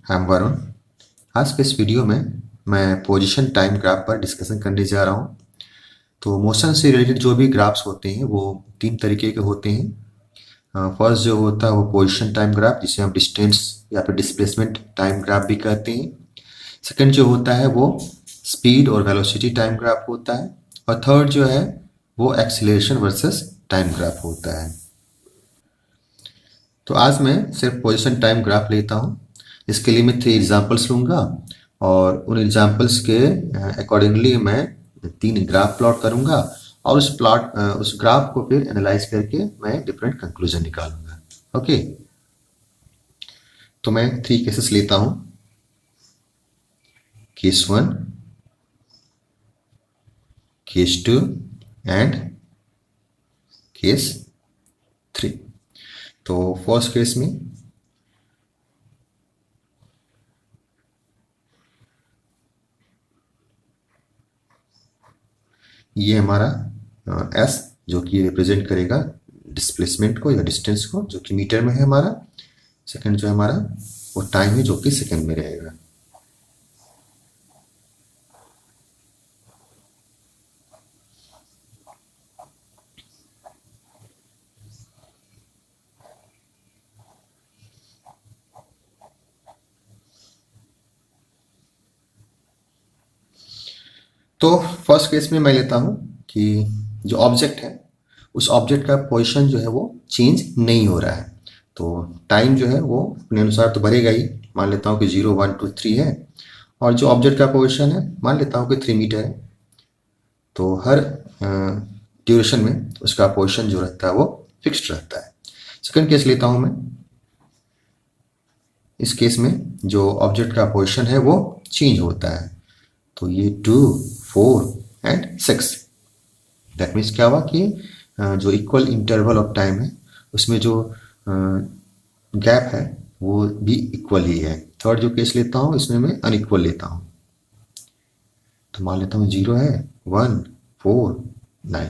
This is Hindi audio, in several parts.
I am Varun. आज के इस वीडियो में मैं पोजीशन टाइम ग्राफ पर डिस्कशन करने जा रहा हूँ। तो मोशन से रिलेटेड जो भी ग्राफ्स होते हैं वो तीन तरीके के होते हैं। फर्स्ट जो होता है वो पोजीशन टाइम ग्राफ, जिसे हम डिस्टेंस या फिर डिस्प्लेसमेंट टाइम ग्राफ भी कहते हैं। सेकंड जो होता है वो स्पीड और वेलोसिटी टाइम ग्राफ होता है। और थर्ड जो है वो एक्सीलरेशन वर्सेस टाइम ग्राफ होता है। तो आज मैं सिर्फ पोजीशन टाइम ग्राफ लेता हूँ। इसके लिए मैं 3 एग्जांपल्स लूँगा और उन एग्जांपल्स के अकॉर्डिंगली मैं 3 ग्राफ प्लॉट करूँगा और उस ग्राफ को फिर एनालाइज करके मैं डिफरेंट कंक्लूजन निकालूंगा। ओके, तो मैं 3 केसेस लेता हूँ। Case 1, case 2 and case 3। तो फर्स्ट केस में ये हमारा एस जो कि रिप्रेजेंट करेगा डिस्प्लेसमेंट को या डिस्टेंस को, जो कि मीटर में है हमारा। सेकंड जो है हमारा वो टाइम है, जो कि सेकंड में रहेगा। तो फर्स्ट केस में मैं लेता हूं कि जो ऑब्जेक्ट है उस ऑब्जेक्ट का पोजीशन जो है वो चेंज नहीं हो रहा है। तो टाइम जो है वो अपने अनुसार तो बढ़ेगा ही। मान लेता हूँ कि 0, 1, 2, 3 है और जो ऑब्जेक्ट का पोजीशन है मान लेता हूँ कि 3 मीटर है। तो हर ड्यूरेशन में उसका पोजीशन जो रहता है वो फिक्स्ड रहता है। सेकंड केस लेता हूँ मैं। इस केस में जो ऑब्जेक्ट का पोजीशन है वो चेंज होता है। तो ये 2, 4 एंड 6। दैट मीन्स क्या हुआ कि जो इक्वल इंटरवल ऑफ टाइम है उसमें जो गैप है वो भी इक्वल ही है। थर्ड जो केस लेता हूँ इसमें मैं अनइक्वल लेता हूँ। तो मान लेता हूँ 0 है, 1, 4, 9।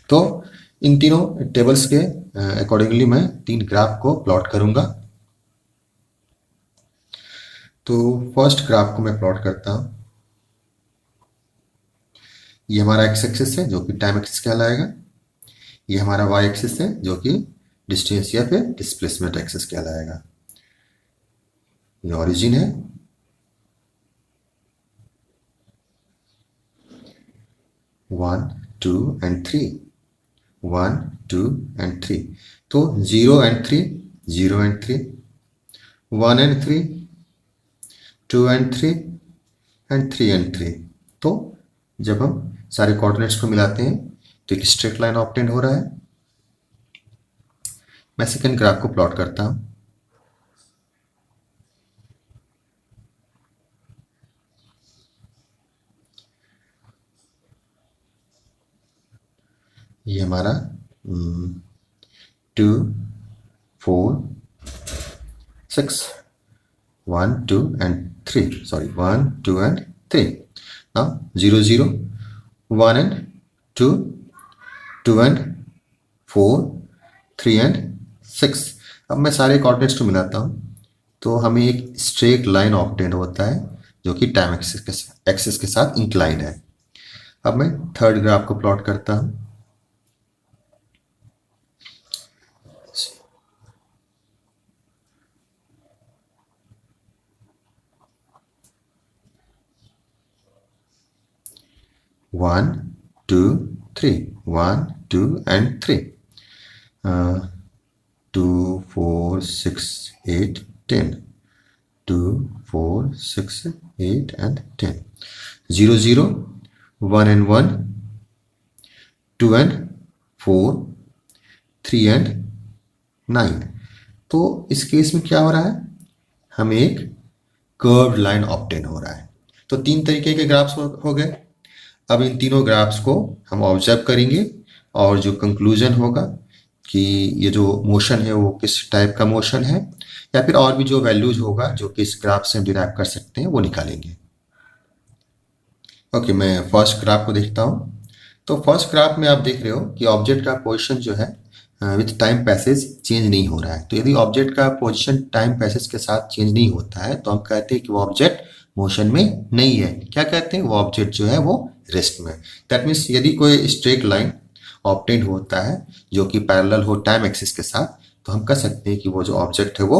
तो इन तीनों टेबल्स के अकॉर्डिंगली मैं 3 ग्राफ को प्लॉट करूंगा। तो फर्स्ट ग्राफ को मैं प्लॉट करता हूँ। ये हमारा एक्स एक्सिस है जो कि टाइम एक्सिस कहलाएगा। ये हमारा वाई एक्सिस है जो कि डिस्टेंस या फिर डिस्प्लेसमेंट एक्सिस कहलाएगा। ये ओरिजिन है, 1, 2 एंड 3, 1, 2 एंड 3। तो 0 and 3, 0 and 3, 1 and 3, 2 and 3 and 3 and 3। तो जब हम सारे कोऑर्डिनेट्स को मिलाते हैं तो एक स्ट्रेट लाइन ऑब्टेन हो रहा है। मैं सेकंड ग्राफ को प्लॉट करता हूं। ये हमारा 2, 4, 6, 1, 2 and 3, sorry 1, 2 and 3। Now 0, 0, 1 and 2, 2 and 4, 3 and 6। अब मैं सारे कोऑर्डिनेट्स को मिलाता हूँ तो हमें एक स्ट्रेट लाइन ऑब्टेन होता है जो कि टाइम एक्सिस के साथ इंक्लाइन है। अब मैं थर्ड ग्राफ को प्लॉट करता हूँ। One, two, three, 1, 2 and 3, 2, 4, 6, 8, 10, 2, 4, 6, 8 and 10, 0, 0, 1 and 1, 2 and 4, 3 and 9। तो इस केस में क्या हो रहा है, हमें एक कर्व्ड लाइन ऑब्टेन हो रहा है। तो 3 तरीके के ग्राफ्स हो गए। अब इन तीनों ग्राफ्स को हम ऑब्जर्व करेंगे और जो कंक्लूजन होगा कि ये जो मोशन है वो किस टाइप का मोशन है, या फिर और भी जो वैल्यूज होगा जो कि इस ग्राफ से हम डिराइव कर सकते हैं वो निकालेंगे। ओके, मैं फर्स्ट ग्राफ को देखता हूँ। तो फर्स्ट ग्राफ में आप देख रहे हो कि ऑब्जेक्ट का पोजीशन जो है विथ टाइम पैसेज चेंज नहीं हो रहा है। तो यदि ऑब्जेक्ट का पोजीशन टाइम पैसेज के साथ चेंज नहीं होता है तो हम कहते हैं कि वो ऑब्जेक्ट मोशन में नहीं है। क्या कहते हैं? वो ऑब्जेक्ट जो है वो रेस्ट में। दैट मीन्स यदि कोई स्ट्रेट लाइन ऑब्टेन होता है जो कि पैरेलल हो टाइम एक्सिस के साथ, तो हम कह सकते हैं कि वो जो ऑब्जेक्ट है वो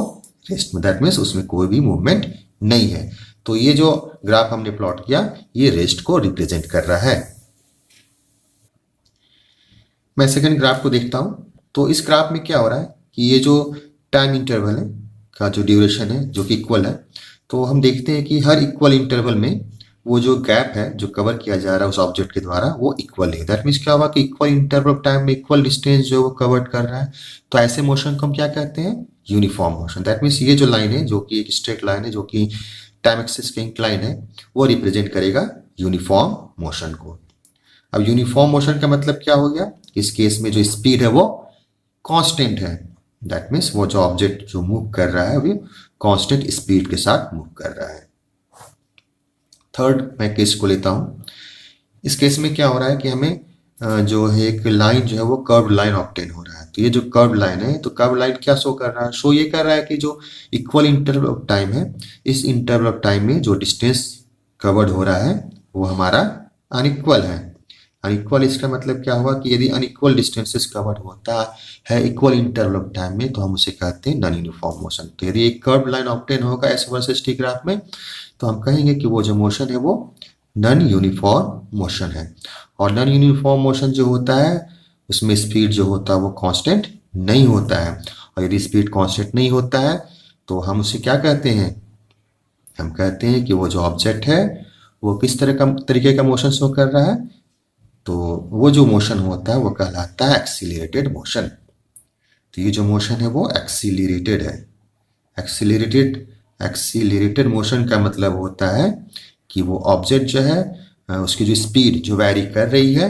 रेस्ट में। दैट मीन्स उसमें कोई भी मूवमेंट नहीं है। तो ये जो ग्राफ हमने प्लॉट किया ये रेस्ट को रिप्रेजेंट कर रहा है। मैं सेकंड ग्राफ को देखता हूं। तो इस ग्राफ में क्या हो रहा है कि ये जो टाइम इंटरवल है का जो ड्यूरेशन है जो कि इक्वल है, तो हम देखते हैं कि हर इक्वल इंटरवल में वो जो गैप है जो कवर किया जा रहा है उस ऑब्जेक्ट के द्वारा वो इक्वल है। दैट मीन्स क्या हुआ कि इक्वल इंटरवल ऑफ टाइम में इक्वल डिस्टेंस जो वो कवर कर रहा है। तो ऐसे मोशन को हम क्या कहते हैं? Uniform motion. दैट मीन्स ये जो लाइन है जो कि एक स्ट्रेट लाइन है जो कि टाइम एक्सिस के इंक्लाइन है वो रिप्रेजेंट करेगा यूनिफॉर्म मोशन को। अब यूनिफॉर्म मोशन का मतलब क्या हो गया? इस केस में जो स्पीड है वो कांस्टेंट है। दैट मीन्स वो जो ऑब्जेक्ट जो मूव कर रहा है वो कांस्टेंट स्पीड के साथ मूव कर रहा है। थर्ड मैं केस को लेता हूं। इस केस में क्या हो रहा है कि हमें जो है एक लाइन जो है वो कर्व लाइन ऑब्टेन हो रहा है। तो ये जो कर्व लाइन है तो कर्व लाइन क्या शो कर रहा है? शो ये कर रहा है कि जो इक्वल इंटरवल ऑफ टाइम है इस इंटरवल ऑफ टाइम में जो डिस्टेंस कवर्ड हो रहा है वो हमारा अनइक्वल है। अनइक्वल इसका मतलब क्या हुआ कि यदि अनइक्वल डिस्टेंसेस कवर्ड होता है इक्वल इंटरवल ऑफ टाइम में तो हम उसे कहते हैं नॉन यूनिफॉर्म मोशन। तो यदि एक कर्व लाइन ऑब्टेन होगा एस वर्सेस टी ग्राफ में तो हम कहेंगे कि वो जो मोशन है वो नॉन यूनिफॉर्म मोशन है। और नॉन यूनिफॉर्म मोशन जो होता है उसमें स्पीड जो होता है वो कांस्टेंट नहीं होता है। और यदि स्पीड कांस्टेंट नहीं होता है तो हम उसे क्या कहते हैं? हम कहते हैं कि वो जो ऑब्जेक्ट है वो किस तरह का तरीके का मोशन शो कर रहा है। तो वो जो मोशन होता है वो कहलाता है एक्सीलरेटेड मोशन। तो ये जो मोशन है वो एक्सीलरेटेड है। एक्सीलरेटेड मोशन का मतलब होता है कि वो ऑब्जेक्ट जो है उसकी जो स्पीड जो वैरी कर रही है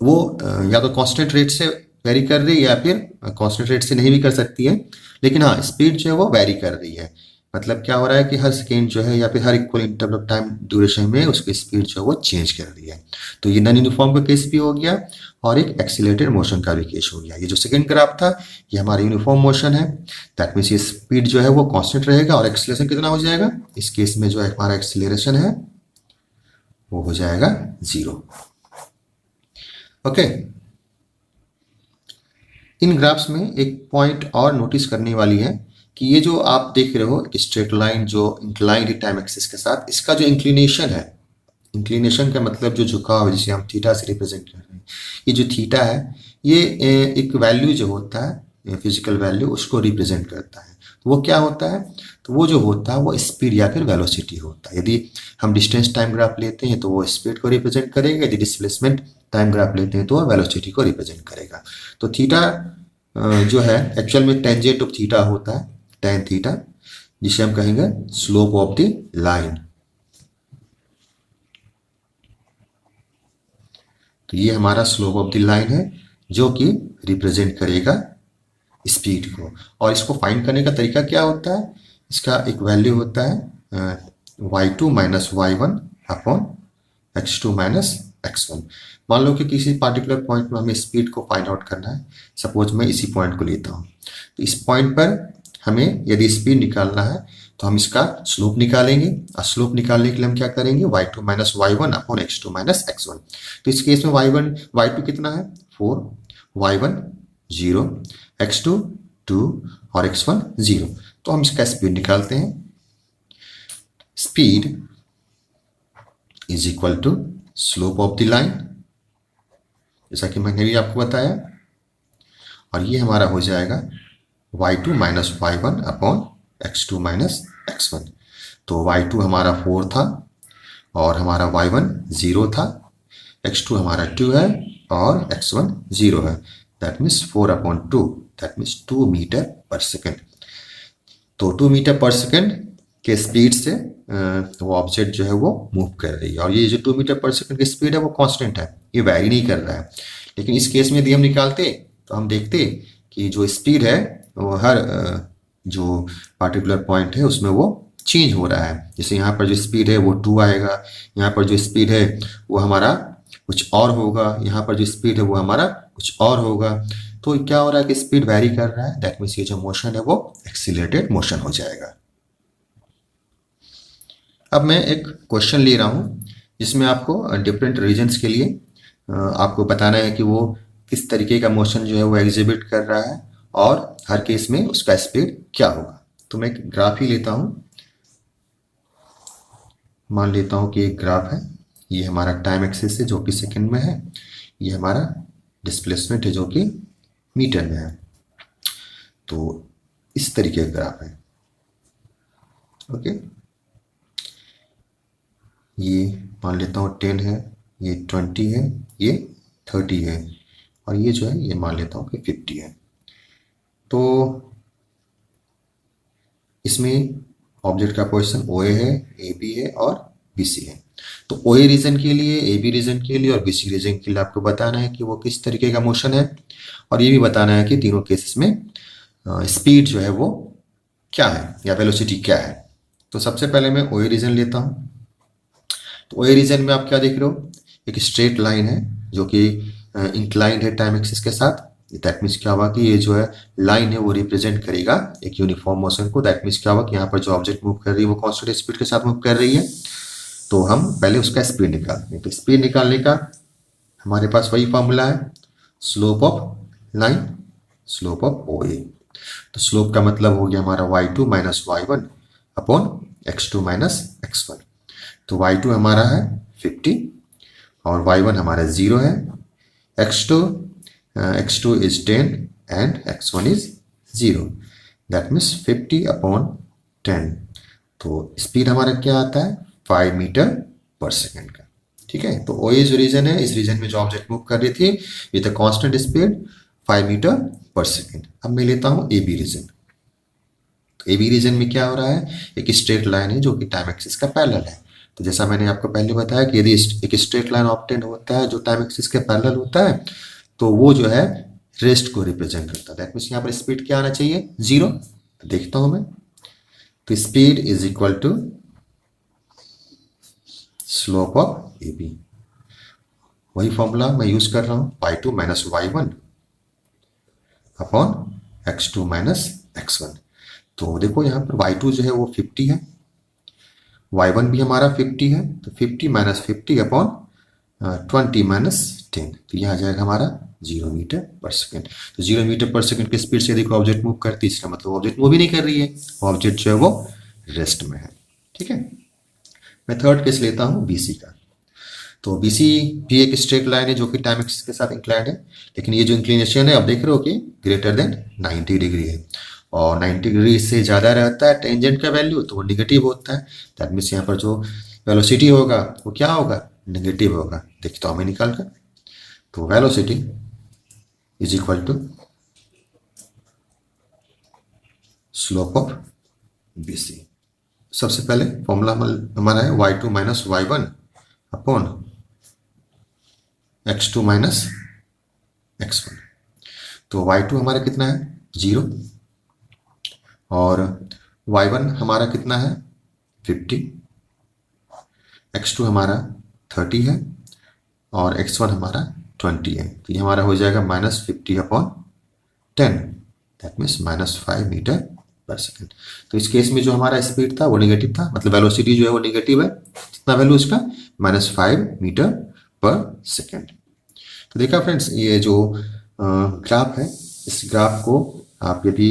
वो या तो कांस्टेंट रेट से वैरी कर रही है या फिर कांस्टेंट रेट से नहीं भी कर सकती है, लेकिन हाँ स्पीड जो है वो वैरी कर रही है। मतलब क्या हो रहा है कि हर सेकेंड जो है या फिर हर equal interval of time duration में उसकी स्पीड जो है वो चेंज कर रही है। तो ये नॉन यूनिफॉर्म का केस भी हो गया और एक एक्सीलरेटेड मोशन का भी केस हो गया। ये जो सेकंड ग्राफ था ये हमारा यूनिफॉर्म मोशन है। दैट मीन्स ये स्पीड जो है वो कांस्टेंट रहेगा और एक्सीलरेशन कितना हो जाएगा? इस केस में जो है हमारा एक्सीलरेशन है वो हो जाएगा 0। ओके। इन ग्राफ्स में एक पॉइंट और नोटिस करने वाली है कि ये जो आप देख रहे हो स्ट्रेट लाइन जो इंक्लाइंड है टाइम एक्सिस के साथ, इसका जो इंक्लिनेशन है, इंक्लिनेशन का मतलब जो झुकाव है जिसे हम थीटा से रिप्रेजेंट कर रहे हैं, ये जो थीटा है ये एक वैल्यू जो होता है फिजिकल वैल्यू उसको रिप्रेजेंट करता है। तो वो क्या होता है? तो वो जो होता है वो स्पीड या फिर वेलोसिटी होता है। यदि हम डिस्टेंस टाइम ग्राफ लेते हैं तो वो स्पीड को रिप्रेजेंट करेगा, यदि डिस्प्लेसमेंट टाइम ग्राफ लेते हैं तो वो वेलोसिटी को रिप्रेजेंट करेगा। तो थीटा जो है एक्चुअल में टेंजेंट ऑफ थीटा होता है, टेन थीटा, जिसे हम कहेंगे स्लोप ऑफ द लाइन। तो ये हमारा स्लोप ऑफ द लाइन है जो कि रिप्रेजेंट करेगा स्पीड को। और इसको फाइंड करने का तरीका क्या होता है? इसका एक वैल्यू होता है y2 minus y1 upon x2 minus x1। मान लो कि किसी पार्टिकुलर पॉइंट में हमें स्पीड को फाइंड आउट करना है। सपोज मैं इसी पॉइंट को लेता हूँ। तो इस पॉइंट पर हमें यदि स्पीड निकालना है तो हम इसका स्लोप निकालेंगे और स्लोप निकालने के लिए हम क्या करेंगे? y2 minus y1 upon x2 minus x1। तो इस केस में y2 कितना है? 4, y1 0, x2 2 और x1 0। तो हम इसका स्पीड निकालते हैं। Speed is equal to slope of the line, जैसा कि मैंने भी आपको बताया, और ये हमारा हो जाएगा y2 minus y1 upon x2 minus x1। तो y2 हमारा 4 था और हमारा y1 0 था, x2 हमारा 2 है और x1 0 है। That means 4 upon 2, that means 2 metre पर सेकेंड। तो 2 मीटर पर सेकेंड के स्पीड से वो ऑब्जेक्ट जो है वो मूव कर रही है। और ये जो 2 मीटर पर सेकेंड की स्पीड है वो कांस्टेंट है, ये वैरी नहीं कर रहा है। लेकिन इस केस में यदि हम निकालते तो हम देखते कि जो स्पीड है वो हर जो पार्टिकुलर पॉइंट है उसमें वो चेंज हो रहा है। जैसे यहाँ पर जो स्पीड है वो 2 आएगा, यहाँ पर जो स्पीड है वो हमारा कुछ और होगा, यहाँ पर जो स्पीड है वो हमारा कुछ और होगा। तो क्या हो रहा है कि स्पीड वेरी कर रहा है, दैट मीन्स ये जो मोशन है वो एक्सीलरेटेड मोशन हो जाएगा। अब मैं एक क्वेश्चन ले रहा हूँ जिसमें आपको डिफरेंट रीजन्स के लिए आपको बताना है कि वो किस तरीके का मोशन जो है वो एग्जिबिट कर रहा है और हर केस में उसका स्पीड क्या होगा। तो मैं एक ग्राफ ही लेता हूँ, मान लेता हूँ कि एक ग्राफ है, ये हमारा टाइम एक्सिस है जो कि सेकंड में है, ये हमारा डिस्प्लेसमेंट है जो कि मीटर में है। तो इस तरीके का ग्राफ है, ओके। ये मान लेता हूँ 10 है, ये 20 है, ये 30 है, और ये जो है ये मान लेता हूँ कि 50 है। तो इसमें ऑब्जेक्ट का पोजीशन ओ ए है, ए बी है और बी सी है। तो ओ ए रीजन के लिए, ए बी रीजन के लिए और बी सी रीजन के लिए आपको बताना है कि वो किस तरीके का मोशन है, और ये भी बताना है कि तीनों केसेस में स्पीड जो है वो क्या है या वेलोसिटी क्या है। तो सबसे पहले मैं ओ ए रीजन लेता हूँ। तो ओ ए रीजन में आप क्या देख रहे हो, एक स्ट्रेट लाइन है जो कि इंक्लाइंड है टाइम एक्सिस के साथ। दैट मीन्स क्या हुआ कि ये जो है लाइन है वो रिप्रेजेंट करेगा एक यूनिफॉर्म मोशन को। दैट मीन्स क्या हुआ कि यहाँ पर जो ऑब्जेक्ट मूव कर रही है वो कांस्टेंट स्पीड के साथ मूव कर रही है। तो हम पहले उसका स्पीड निकालते हैं। तो स्पीड निकालने का हमारे पास वही फॉर्मूला है, slope of line, slope of O A. तो स्लोप का मतलब हो गया हमारा y2 minus y1 upon x2 minus x1। तो y2 हमारा है 50 और y1 हमारा 0 है, x2 is 10 and x1 is 0, that means 50 upon 10। तो स्पीड हमारा क्या आता है 5 मीटर पर सेकेंड का, ठीक है। तो ओ ए जो रीजन है, इस रीजन में जो ऑब्जेक्ट मूव कर रही थी विद कांस्टेंट स्पीड 5 मीटर पर सेकेंड। अब मैं लेता हूँ ए बी रीजन। तो ए बी रीजन में क्या हो रहा है, एक स्ट्रेट लाइन है जो कि टाइम एक्सिस का पैरेलल है। तो जैसा मैंने आपको पहले बताया कि यदि एक स्ट्रेट लाइन ऑब्टेन होता है जो टाइम एक्सिस के पैरेलल होता है तो वो जो है रेस्ट को रिप्रेजेंट करता है। दैट मीन्स यहाँ पर स्पीड क्या आना चाहिए 0। तो देखता हूँ मैं, तो speed is equal to slope of A B. वही फॉर्मूला मैं यूज कर रहा हूँ, y2 minus y1 upon x2 minus x1। तो देखो यहाँ पर y2 जो है वो 50 है, y1 भी हमारा 50 है, तो 50 माइनस 50 अपॉन 20 माइनस 10, तो यह आ जाएगा हमारा 0 मीटर पर सेकेंड। तो 0 मीटर पर सेकेंड की स्पीड से देखो ऑब्जेक्ट मूव करती है, इसका मतलब ऑब्जेक्ट मूव ही नहीं कर रही है, ऑब्जेक्ट जो है वो रेस्ट में है, ठीक है। मैं थर्ड केस लेता हूँ BC का। तो BC भी एक स्ट्रेट लाइन है जो कि टाइम एक्सिस के साथ इंक्लाइंड है, लेकिन ये जो इंक्लिनेशन है आप देख रहे हो कि ग्रेटर देन 90 डिग्री है, और 90 डिग्री से ज़्यादा रहता है टेंजेंट का वैल्यू तो वो निगेटिव होता है। दैट मीन्स यहाँ पर जो वेलोसिटी होगा वो क्या होगा, निगेटिव होगा। देखता हूँ मैं निकाल कर। तो velocity is equal to slope of BC। सबसे पहले फॉर्मूला हमारा है y2 minus y1 upon x2 minus x1। तो y2 हमारा कितना है 0 और y1 हमारा कितना है 50, x2 हमारा 30 है और x1 हमारा 20 है। तो ये हमारा हो जाएगा minus 50 upon 10, that means minus 5 metre पर सेकेंड। तो इस केस में जो हमारा स्पीड था वो निगेटिव था, मतलब वेलोसिटी जो है वो निगेटिव है। कितना वैल्यू इसका माइनस 5 मीटर पर सेकेंड। तो देखा फ्रेंड्स, ये जो ग्राफ है, इस ग्राफ को आप यदि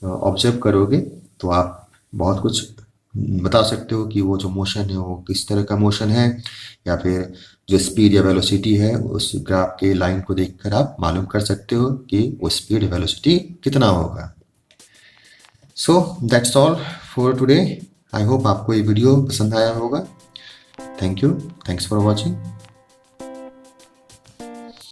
ऑब्जर्व करोगे तो आप बहुत कुछ बता सकते हो कि वो जो मोशन है वो किस तरह का मोशन है, या फिर जो स्पीड या वेलोसिटी है उस ग्राफ के लाइन को देखकर आप मालूम कर सकते हो कि वो स्पीड वेलोसिटी कितना होगा। So that's all for today. I hope आपको ये वीडियो पसंद आया होगा। Thank you, thanks for watching.